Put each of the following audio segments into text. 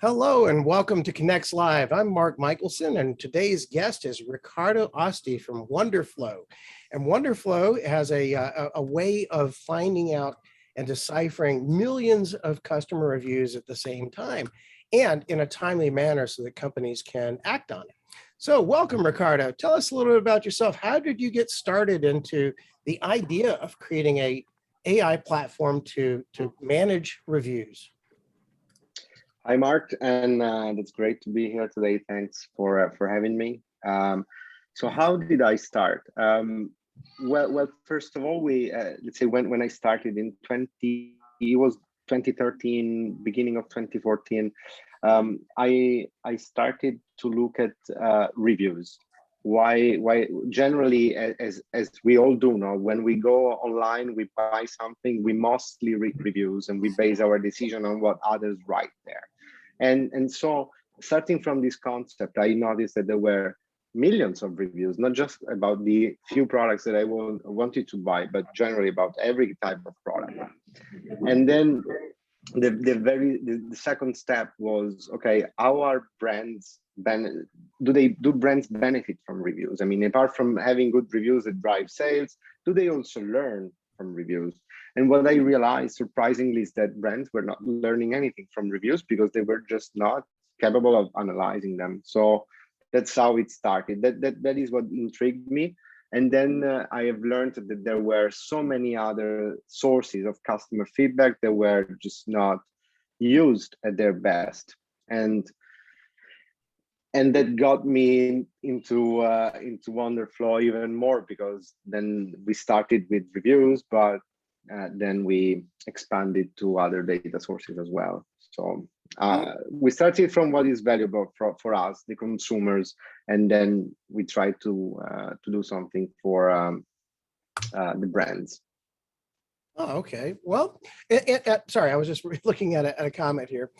Hello and welcome to Connects Live. I'm Mark Michelson, and today's guest is Riccardo Osti from Wonderflow. And Wonderflow has a way of finding out and deciphering millions of customer reviews at the same time and in a timely manner so that companies can act on it. So welcome, Riccardo. Tell us a little bit about yourself. How did you get started into the idea of creating a AI platform to manage reviews? Hi, Mark, and it's great to be here today. Thanks for having me. So how did I start? Well, first of all, let's say when I started in it was 2013, beginning of 2014. I started to look at reviews. Why generally, as we all do now, when we go online, we buy something, we mostly read reviews and we base our decision on what others write there. And so starting from this concept, I noticed that there were millions of reviews, not just about the few products that I wanted to buy, but generally about every type of product. And then the second step was, okay, how are brands do brands benefit from reviews? I mean, apart from having good reviews that drive sales, do they also learn from reviews? And what I realized, surprisingly, is that brands were not learning anything from reviews because they were just not capable of analyzing them. So that's how it started. That is what intrigued me. And then I have learned that there were so many other sources of customer feedback that were just not used at their best. And that got me into Wonderflow even more, because then we started with reviews, but then we expanded to other data sources as well. So we started from what is valuable for us, the consumers, and then we try to do something for the brands. Oh, okay. Well, sorry, I was just looking at a comment here.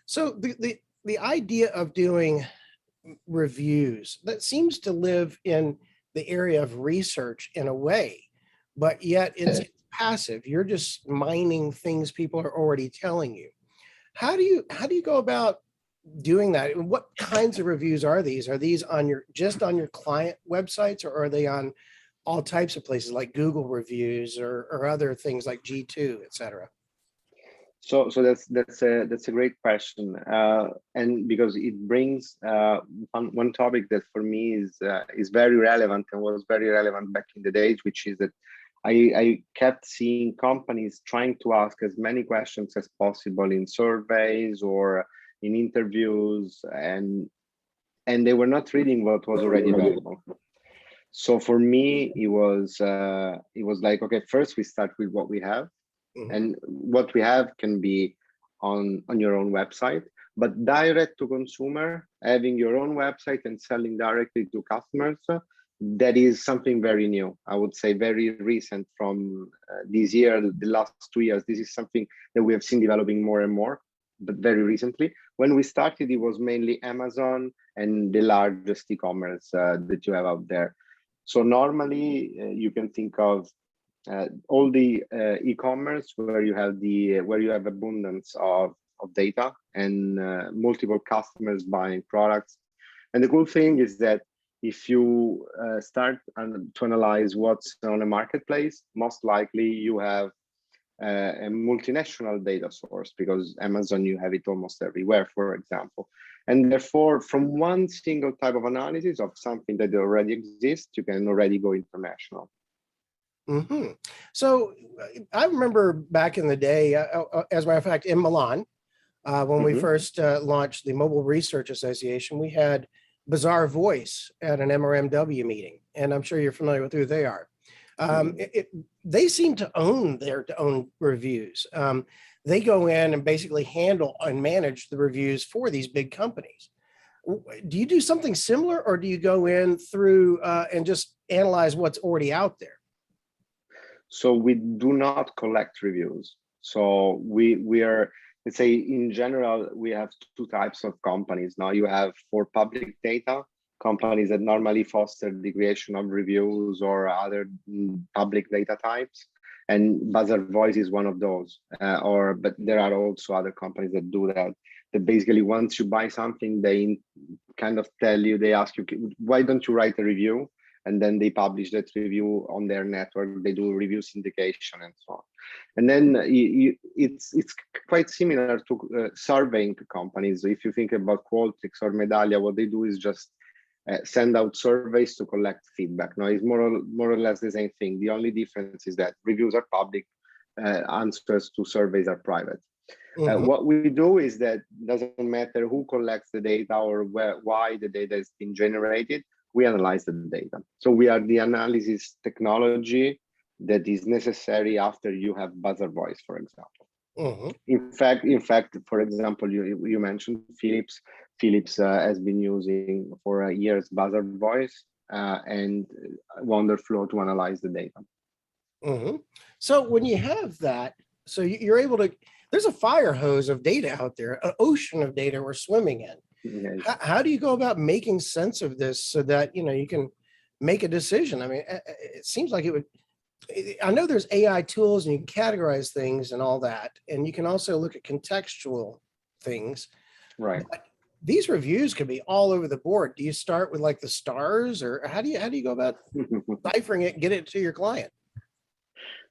So the idea of doing reviews, that seems to live in the area of research in a way, but yet it's passive. You're just mining things people are already telling you. How do you go about doing that? What kinds of reviews are these? Are these just on your client websites, or are they on all types of places like Google reviews or other things like G2, et cetera? So that's a great question, and because it brings one topic that for me is very relevant and was very relevant back in the days, which is that I kept seeing companies trying to ask as many questions as possible in surveys or in interviews, and they were not reading what was already available. So for me, it was like, okay, first we start with what we have. And what we have can be on your own website, but direct to consumer, having your own website and selling directly to customers, that is something very new. I would say very recent from this year, the last 2 years. This is something that we have seen developing more and more, but very recently. When we started, it was mainly Amazon and the largest e-commerce that you have out there. So normally you can think of all the e-commerce where you have abundance of data and multiple customers buying products. And the cool thing is that if you start to analyze what's on a marketplace, most likely you have a multinational data source, because Amazon, you have it almost everywhere, for example. And therefore, from one single type of analysis of something that already exists, you can already go international. Mm-hmm. So I remember back in the day, as a matter of fact, in Milan, when we first launched the Mobile Research Association, we had Bizarre Voice at an MRMW meeting, and I'm sure you're familiar with who they are. They seem to own their own reviews. They go in and basically handle and manage the reviews for these big companies. Do you do something similar, or do you go in through and just analyze what's already out there? So we do not collect reviews. So we are, let's say in general, we have two types of companies. Now you have for public data, companies that normally foster the creation of reviews or other public data types. And Buzzer Voice is one of those. But there are also other companies that do that. That basically once you buy something, they kind of tell you, they ask you, why don't you write a review? And then they publish that review on their network. They do review syndication and so on. And then it's quite similar to surveying companies. If you think about Qualtrics or Medallia, what they do is just send out surveys to collect feedback. Now, it's more or less the same thing. The only difference is that reviews are public, answers to surveys are private. What we do is that doesn't matter who collects the data or why the data is being generated, we analyze the data. So we are the analysis technology that is necessary after you have Buzzer Voice, for example. In fact, for example, you mentioned Philips. Philips has been using for years Buzzer Voice and Wonderflow to analyze the data. So when you have that, so you're able to, there's a fire hose of data out there, an ocean of data we're swimming in. Yes. How do you go about making sense of this so that, you can make a decision? I mean, it seems like it would, I know there's AI tools and you can categorize things and all that. And you can also look at contextual things. Right. But these reviews could be all over the board. Do you start with like the stars, or how do you go about deciphering it and get it to your client?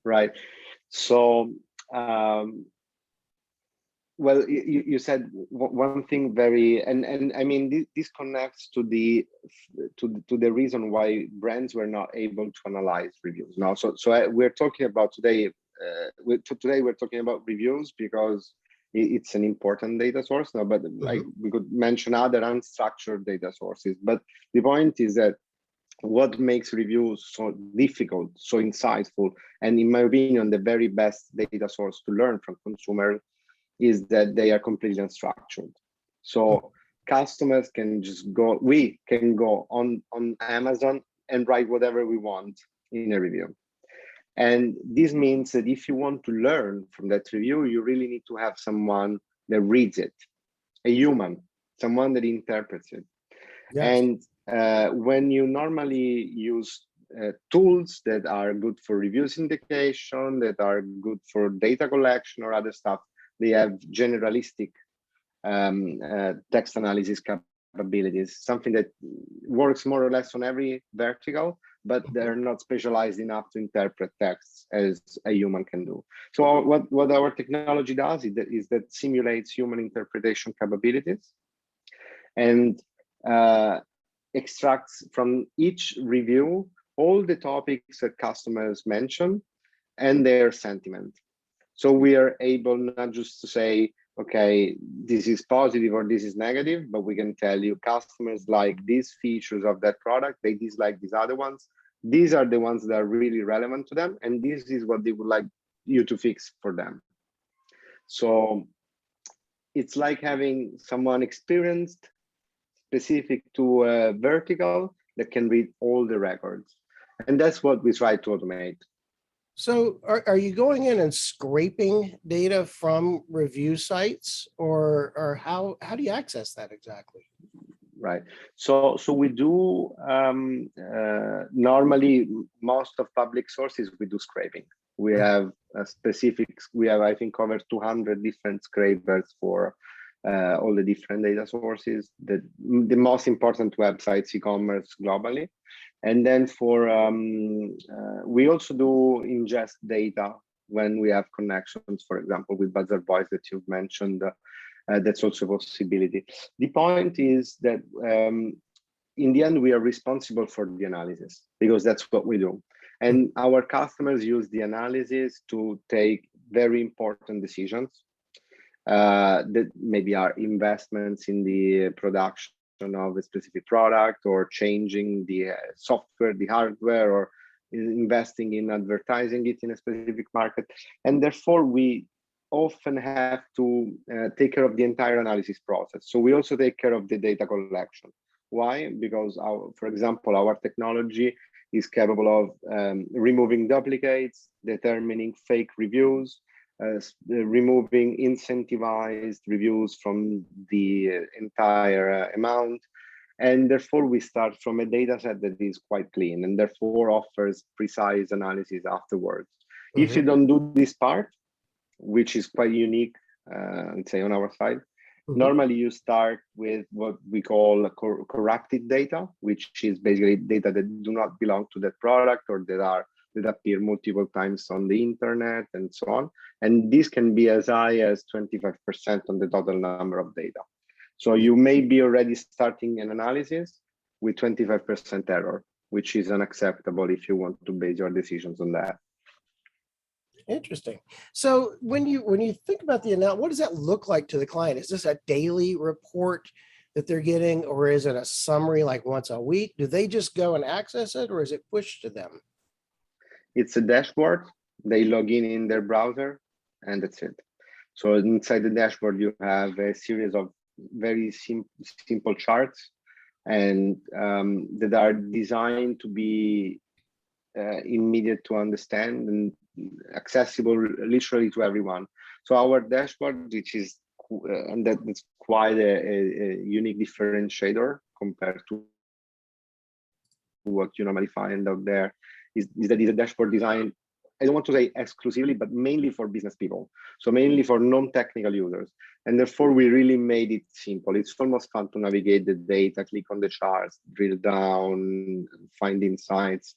Right. So, well, you said one thing very, and I mean, this connects to the reason why brands were not able to analyze reviews. Now, so we're talking about today. Today we're talking about reviews because it's an important data source now. But we could mention other unstructured data sources. But the point is that what makes reviews so difficult, so insightful, and in my opinion, the very best data source to learn from consumers is that they are completely unstructured. So customers can just go, we can go on Amazon and write whatever we want in a review. And this means that if you want to learn from that review, you really need to have someone that reads it, a human, someone that interprets it. Yes. And when you normally use tools that are good for review syndication, that are good for data collection or other stuff, they have generalistic text analysis capabilities, something that works more or less on every vertical, but they're not specialized enough to interpret texts as a human can do. So what our technology does is that simulates human interpretation capabilities and extracts from each review all the topics that customers mention and their sentiment. So we are able not just to say, okay, this is positive or this is negative, but we can tell you customers like these features of that product, they dislike these other ones. These are the ones that are really relevant to them, and this is what they would like you to fix for them. So it's like having someone experienced, specific to a vertical that can read all the records. And that's what we try to automate. So are you going in and scraping data from review sites, or how do you access that exactly? Right. So we do normally most of public sources we do scraping. We have I think over 200 different scrapers for all the different data sources, the most important websites, e-commerce globally. And then we also do ingest data when we have connections, for example, with Buzzer Voice that you've mentioned. That's also a possibility. The point is that in the end, we are responsible for the analysis because that's what we do. And our customers use the analysis to take very important decisions that maybe are investments in the production of a specific product, or changing the software, the hardware, or investing in advertising it in a specific market. And therefore, we often have to take care of the entire analysis process. So we also take care of the data collection. Why? Because for example, our technology is capable of removing duplicates, determining fake reviews, removing incentivized reviews from the entire amount. And therefore, we start from a data set that is quite clean and therefore offers precise analysis afterwards. If you don't do this part, which is quite unique, let's say on our side, normally you start with what we call corrupted data, which is basically data that do not belong to that product or that appear multiple times on the internet and so on. And this can be as high as 25% on the total number of data. So you may be already starting an analysis with 25% error, which is unacceptable if you want to base your decisions on that. Interesting. So when you think about the analysis, what does that look like to the client? Is this a daily report that they're getting, or is it a summary like once a week? Do they just go and access it, or is it pushed to them? It's a dashboard. They log in their browser, and that's it. So inside the dashboard, you have a series of very simple charts, and that are designed to be immediate to understand and accessible literally to everyone. So our dashboard, which is and that's quite a unique differentiator compared to what you normally find out there, is that it's a dashboard designed, I don't want to say exclusively, but mainly for business people. So mainly for non-technical users. And therefore we really made it simple. It's almost fun to navigate the data, click on the charts, drill down, find insights.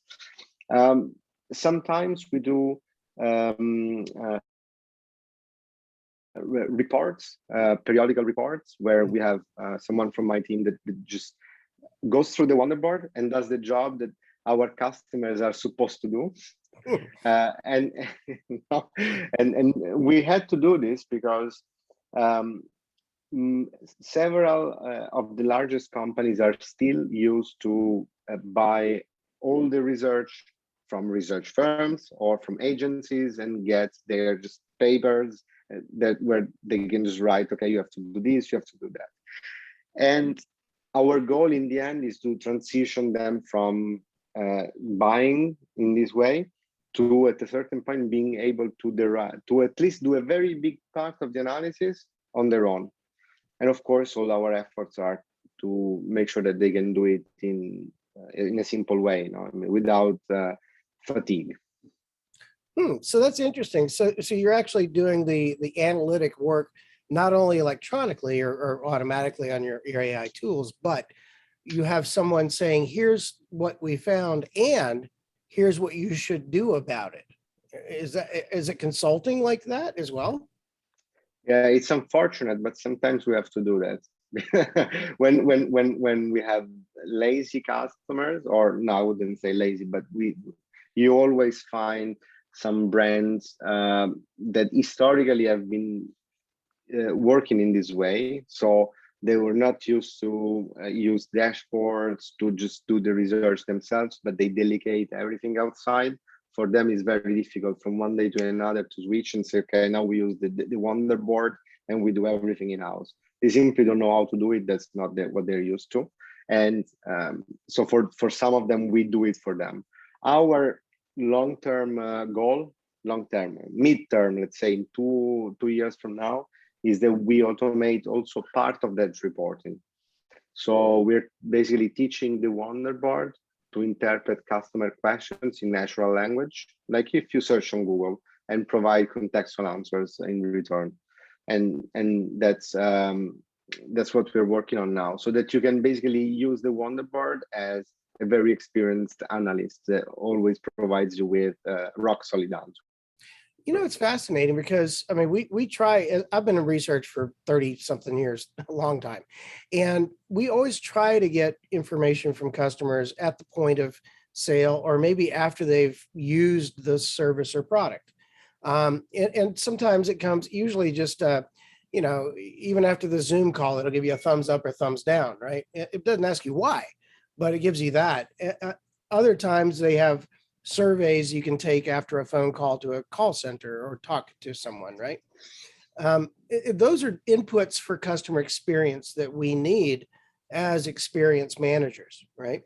Sometimes we do reports, periodical reports, where we have someone from my team that just goes through the Wonderboard and does the job that our customers are supposed to do. And we had to do this because several of the largest companies are still used to buy all the research from research firms or from agencies and get their just papers that where they can just write, okay, you have to do this, you have to do that. And our goal in the end is to transition them from buying in this way to, at a certain point, being able to at least do a very big part of the analysis on their own. And of course, all our efforts are to make sure that they can do it in a simple way, you know, I mean, without fatigue. So that's interesting. So you're actually doing the analytic work, not only electronically or automatically on your AI tools, but you have someone saying, here's what we found and here's what you should do about it. Is it consulting like that as well? Yeah, it's unfortunate, but sometimes we have to do that. when we have lazy customers, or no, I wouldn't say lazy, but you always find some brands that historically have been working in this way. So they were not used to use dashboards to just do the research themselves, but they delegate everything outside. For them, it's very difficult from one day to another to switch and say, okay, now we use the Wonderboard and we do everything in-house. They simply don't know how to do it. That's not what they're used to. And so for some of them, we do it for them. Our long-term goal, mid-term, let's say in two years from now, is that we automate also part of that reporting. So we're basically teaching the Wonderboard to interpret customer questions in natural language, like if you search on Google, and provide contextual answers in return. And that's what we're working on now, so that you can basically use the Wonderboard as a very experienced analyst that always provides you with rock solid answers. You know, it's fascinating because, I mean, we try, I've been in research for 30 something years, a long time. And we always try to get information from customers at the point of sale, or maybe after they've used the service or product. And sometimes it comes usually just, you know, even after the Zoom call, it'll give you a thumbs up or thumbs down, right? It doesn't ask you why, but it gives you that. Other times they have surveys you can take after a phone call to a call center or talk to someone, right? Those are inputs for customer experience that we need as experience managers, right?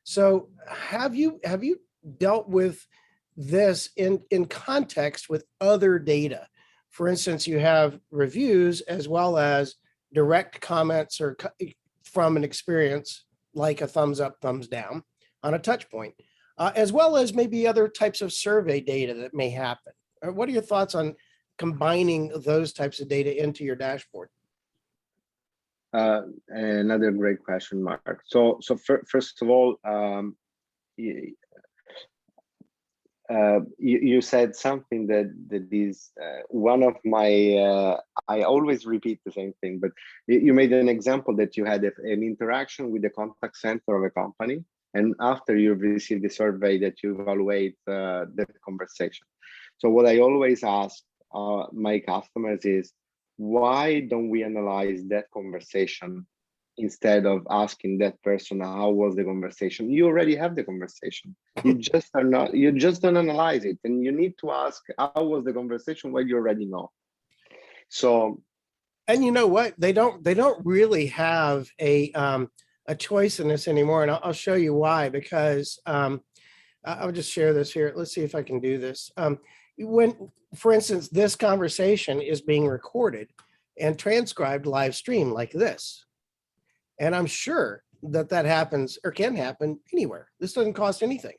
So have you dealt with this in context with other data? For instance, you have reviews as well as direct comments or from an experience like a thumbs up, thumbs down on a touch point, as well as maybe other types of survey data that may happen. What are your thoughts on combining those types of data into your dashboard? Another great question, Mark. So first of all, you said something that is one of my I always repeat the same thing, but you made an example that you had an interaction with the contact center of a company, and after you've received the survey that you evaluate the conversation. So what I always ask my customers is, why don't we analyze that conversation instead of asking that person how was the conversation? You already have the conversation. You just don't analyze it, and you need to ask how was the conversation when you already know. So, and you know what, they don't really have a choice in this anymore, and I'll show you why. Because I'll just share this here. Let's see if I can do this. When, for instance, this conversation is being recorded and transcribed live stream like this. And I'm sure that happens or can happen anywhere. This doesn't cost anything.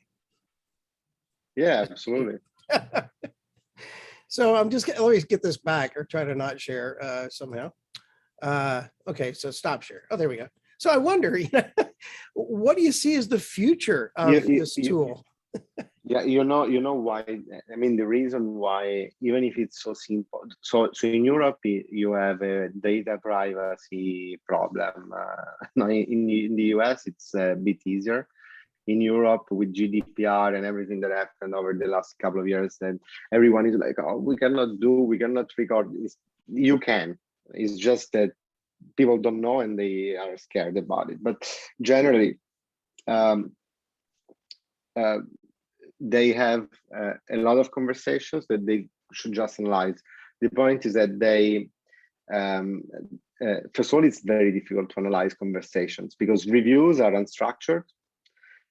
Yeah, absolutely. So I'm just, let me get this back or try to not share somehow. Okay, so stop share. Oh, there we go. So I wonder, what do you see as the future of this tool? Yeah, you know why. I mean, the reason why, even if it's so simple. So in Europe, you have a data privacy problem. In the US, it's a bit easier. In Europe, with GDPR and everything that happened over the last couple of years, that everyone is like, oh, we cannot record. You can. It's just that people don't know and they are scared about it. But generally, they have a lot of conversations that they should just analyze. The point is that they, first of all, it's very difficult to analyze conversations because reviews are unstructured.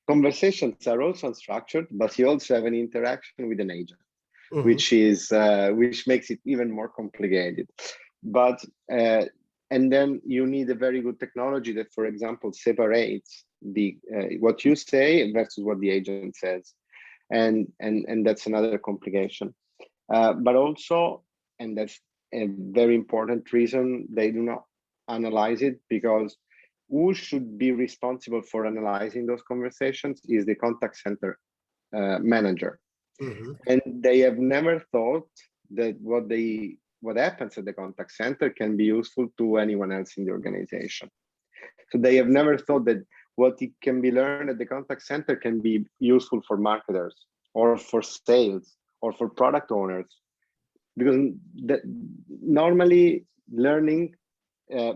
Conversations are also unstructured, but you also have an interaction with an agent, which makes it even more complicated. But and then you need a very good technology that, for example, separates the what you say versus what the agent says. And that's another complication. But also, and that's a very important reason, they do not analyze it, because who should be responsible for analyzing those conversations is the contact center manager. And they have never thought that what happens at the contact center can be useful to anyone else in the organization. So they have never thought that what it can be learned at the contact center can be useful for marketers or for sales or for product owners, because normally learning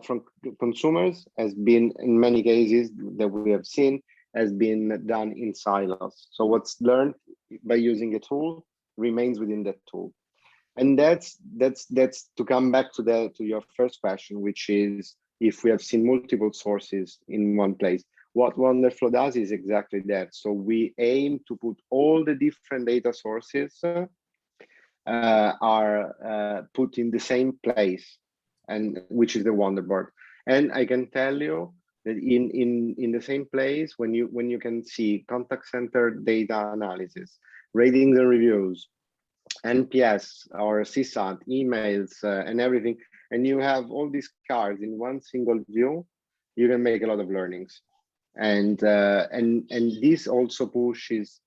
from consumers has been, in many cases that we have seen, has been done in silos. So what's learned by using a tool remains within that tool. And that's to come back to your first question, which is if we have seen multiple sources in one place. What Wonderflow does is exactly that. So we aim to put all the different data sources are put in the same place, and which is the Wonderboard. And I can tell you that in the same place, when you can see contact center data analysis, ratings and reviews, NPS or CSAT, emails, and everything, and you have all these cards in one single view, you can make a lot of learnings. And this also pushes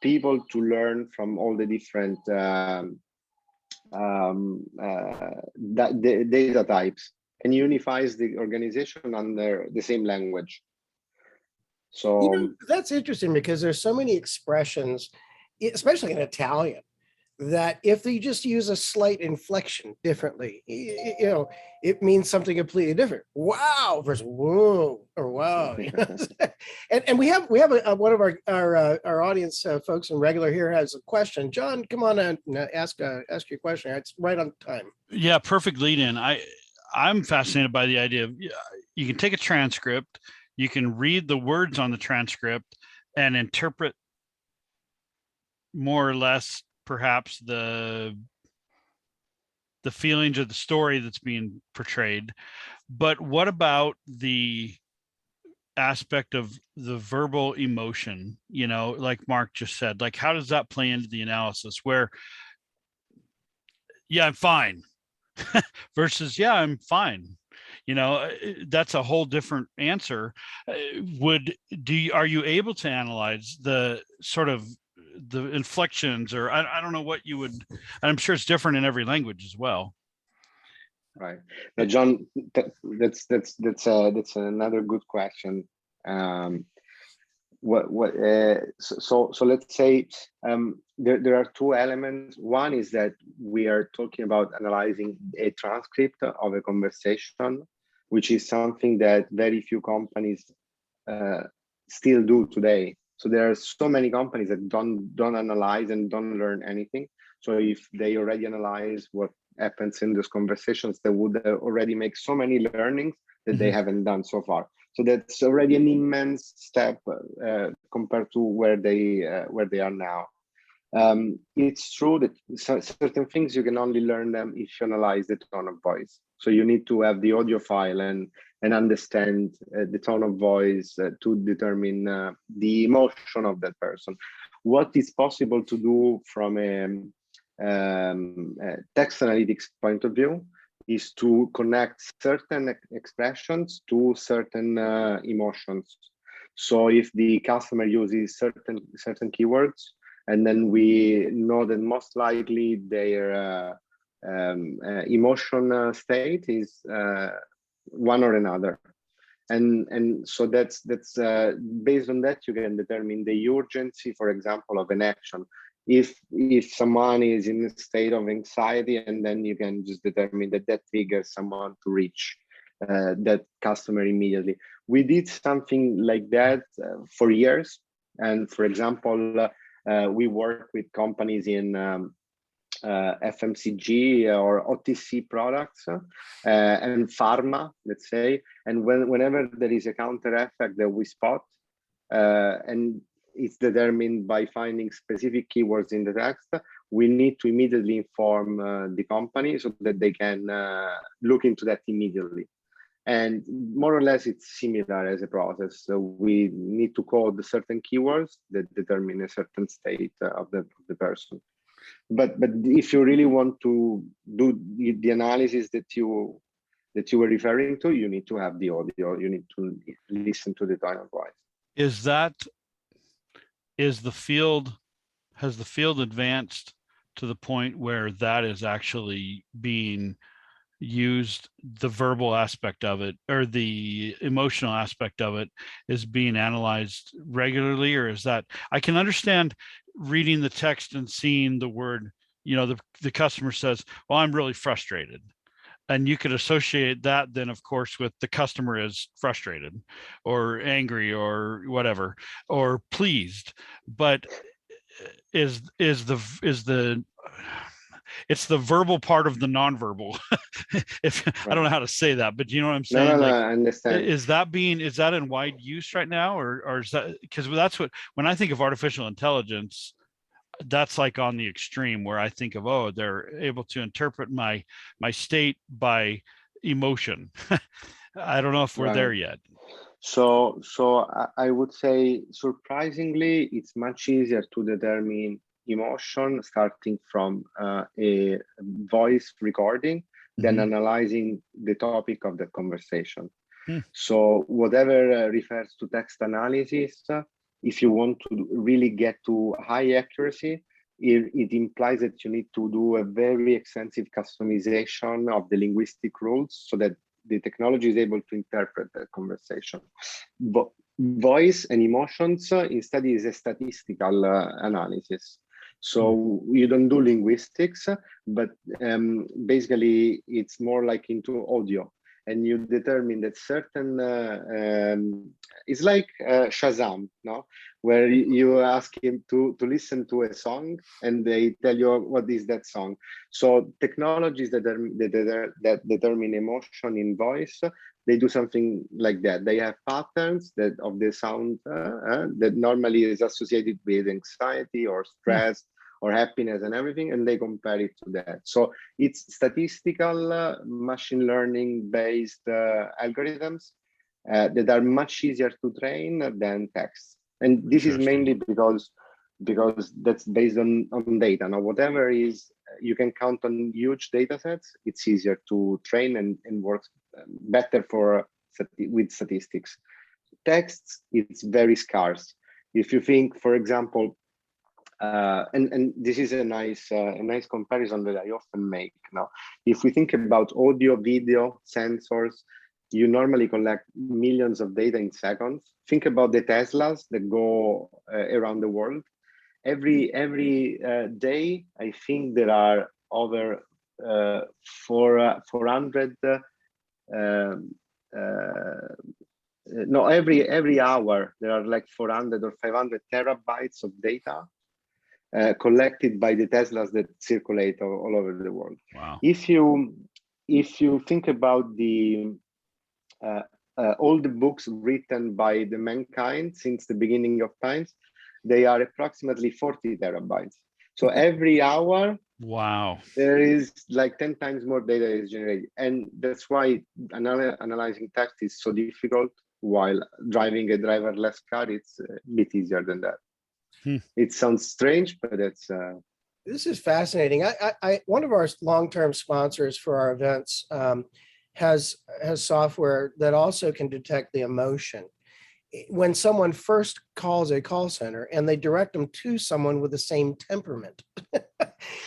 people to learn from all the different data types, and unifies the organization under the same language. So that's interesting, because there's so many expressions, especially in Italian, that if they just use a slight inflection differently, it means something completely different. Wow versus whoa or wow. and we have one of our audience folks and regular here has a question. John, come on and ask your question. It's right on time. Yeah, perfect lead in. I'm fascinated by the idea of you can take a transcript, you can read the words on the transcript, and interpret more or less perhaps the feelings of the story that's being portrayed. But what about the aspect of the verbal emotion, like Mark just said, like how does that play into the analysis where, yeah, I'm fine versus, yeah, I'm fine. That's a whole different answer. Are you able to analyze the sort of the inflections, or I don't know what you would, I'm sure it's different in every language as well. Right. Now, John, that's another good question. So let's say there are two elements. One is that we are talking about analyzing a transcript of a conversation, which is something that very few companies still do today. So there are so many companies that don't analyze and don't learn anything. So if they already analyze what happens in those conversations, they would already make so many learnings that they haven't done so far. So that's already an immense step compared to where they are now. It's true that certain things you can only learn them if you analyze the tone of voice. So you need to have the audio file and understand the tone of voice to determine the emotion of that person. What is possible to do from a text analytics point of view is to connect certain expressions to certain emotions. So if the customer uses certain keywords, and then we know that most likely their emotion state is one or another, and so that's based on that you can determine the urgency, for example, of an action. If someone is in a state of anxiety, and then you can just determine that triggers someone to reach that customer immediately. We did something like that for years, and for example, we work with companies in FMCG or OTC products and pharma, let's say. And whenever there is a counter effect that we spot, and it's determined by finding specific keywords in the text, we need to immediately inform the company so that they can look into that immediately. And more or less, it's similar as a process. So we need to code certain keywords that determine a certain state of the person. But if you really want to do the analysis that you were referring to, you need to have the audio. You need to listen to the tone of voice. Has the field advanced to the point where that is actually being used, the verbal aspect of it or the emotional aspect of it is being analyzed regularly? Or is that, I can understand reading the text and seeing the word, the customer says, well, I'm really frustrated. And you could associate that then, of course, with the customer is frustrated or angry or whatever, or pleased. But it's the verbal part of the nonverbal. If right. I don't know how to say that, but you know what I'm saying? No, I understand. Is that in wide use right now, or is that, because that's what, when I think of artificial intelligence, that's like on the extreme where I think of, oh, they're able to interpret my state by emotion. I don't know if we're there yet. So I would say, surprisingly, it's much easier to determine emotion starting from a voice recording than analyzing the topic of the conversation. So whatever refers to text analysis, if you want to really get to high accuracy, it implies that you need to do a very extensive customization of the linguistic rules so that the technology is able to interpret that conversation. But voice and emotions instead is a statistical analysis. So you don't do linguistics, but basically it's more like into audio. And you determine that certain, it's like Shazam, no? Where you ask him to listen to a song and they tell you what is that song. So technologies that determine emotion in voice, they do something like that. They have patterns that of the sound that normally is associated with anxiety or stress or happiness and everything, and they compare it to that. So it's statistical machine learning based algorithms that are much easier to train than text. And this is mainly because that's based on data. Now, whatever is, you can count on huge data sets, it's easier to train and works better with statistics. Texts, it's very scarce. If you think, for example, and this is a nice comparison that I often make now. If we think about audio, video, sensors, you normally collect millions of data in seconds. Think about the Teslas that go around the world. Every day, I think there are over 400. No, every hour there are like 400 or 500 terabytes of data collected by the Teslas that circulate all over the world. Wow. If you think about the all the books written by the mankind since the beginning of times, they are approximately 40 terabytes. So every hour, wow, there is like 10 times more data is generated. And that's why analyzing text is so difficult, while driving a driverless car, it's a bit easier than that. It sounds strange, but it's... This is fascinating. One of our long-term sponsors for our events has software that also can detect the emotion when someone first calls a call center, and they direct them to someone with the same temperament.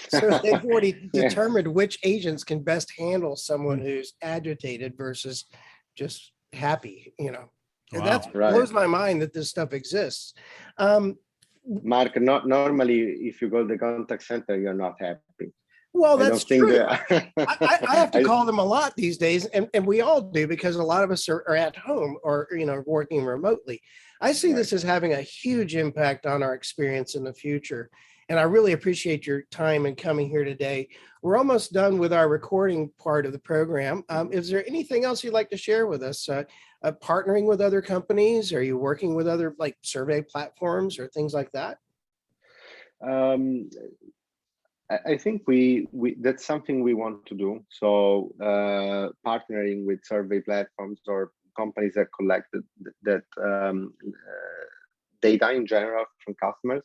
So they've already determined which agents can best handle someone who's agitated versus just happy, you know. And that blows my mind that this stuff exists. Mark, not normally, if you go to the contact center, you're not happy. Well, that's true. I have to call them a lot these days, and we all do, because a lot of us are at home or, you know, working remotely. I see this as having a huge impact on our experience in the future. And I really appreciate your time and coming here today. We're almost done with our recording part of the program. Is there anything else you'd like to share with us? Partnering with other companies? Are you working with other like survey platforms or things like that? I think we that's something we want to do. So partnering with survey platforms or companies that collect that data in general from customers.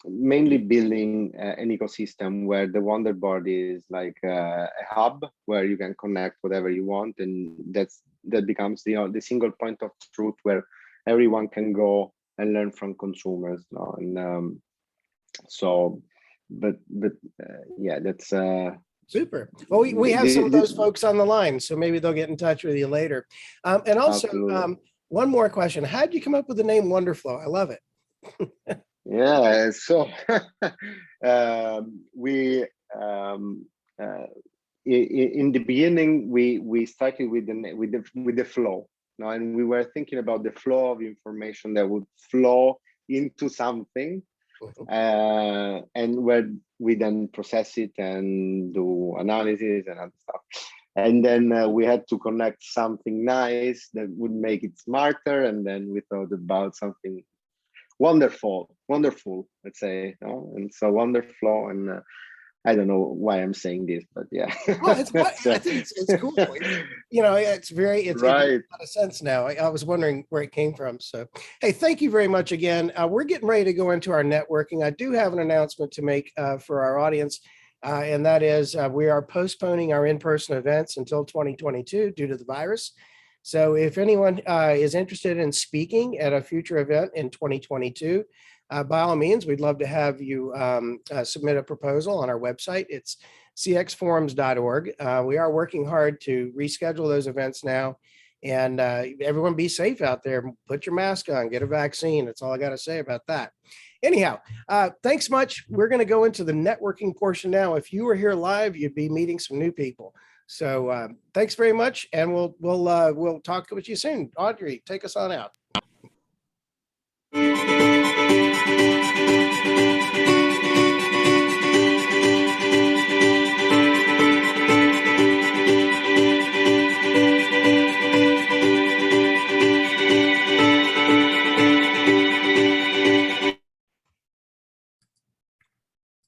Mainly building an ecosystem where the Wonderboard is like a hub where you can connect whatever you want, and that becomes the single point of truth where everyone can go and learn from consumers. No? And so, but yeah, that's super. Well, we have some of those folks on the line, so maybe they'll get in touch with you later. And also, one more question: how did you come up with the name Wonderflow? I love it. Yeah, so we in the beginning we started with the flow, you know, and we were thinking about the flow of information that would flow into something, and where we then process it and do analysis and other stuff. And then we had to connect something nice that would make it smarter, and then we thought about something wonderful, let's say, you know? And so Wonderflow, and I don't know why I'm saying this, but yeah. Well, I think it's cool. You know, it's right. It makes a lot of sense now. I was wondering where it came from. So, hey, thank you very much again. We're getting ready to go into our networking. I do have an announcement to make for our audience, and that is we are postponing our in-person events until 2022 due to the virus. So if anyone is interested in speaking at a future event in 2022, by all means, we'd love to have you submit a proposal on our website. It's cxforums.org. We are working hard to reschedule those events now. And everyone be safe out there. Put your mask on, get a vaccine. That's all I got to say about that. Anyhow, thanks much. We're going to go into the networking portion now. If you were here live, you'd be meeting some new people. So thanks very much, and we'll talk with you soon. Audrey, take us on out.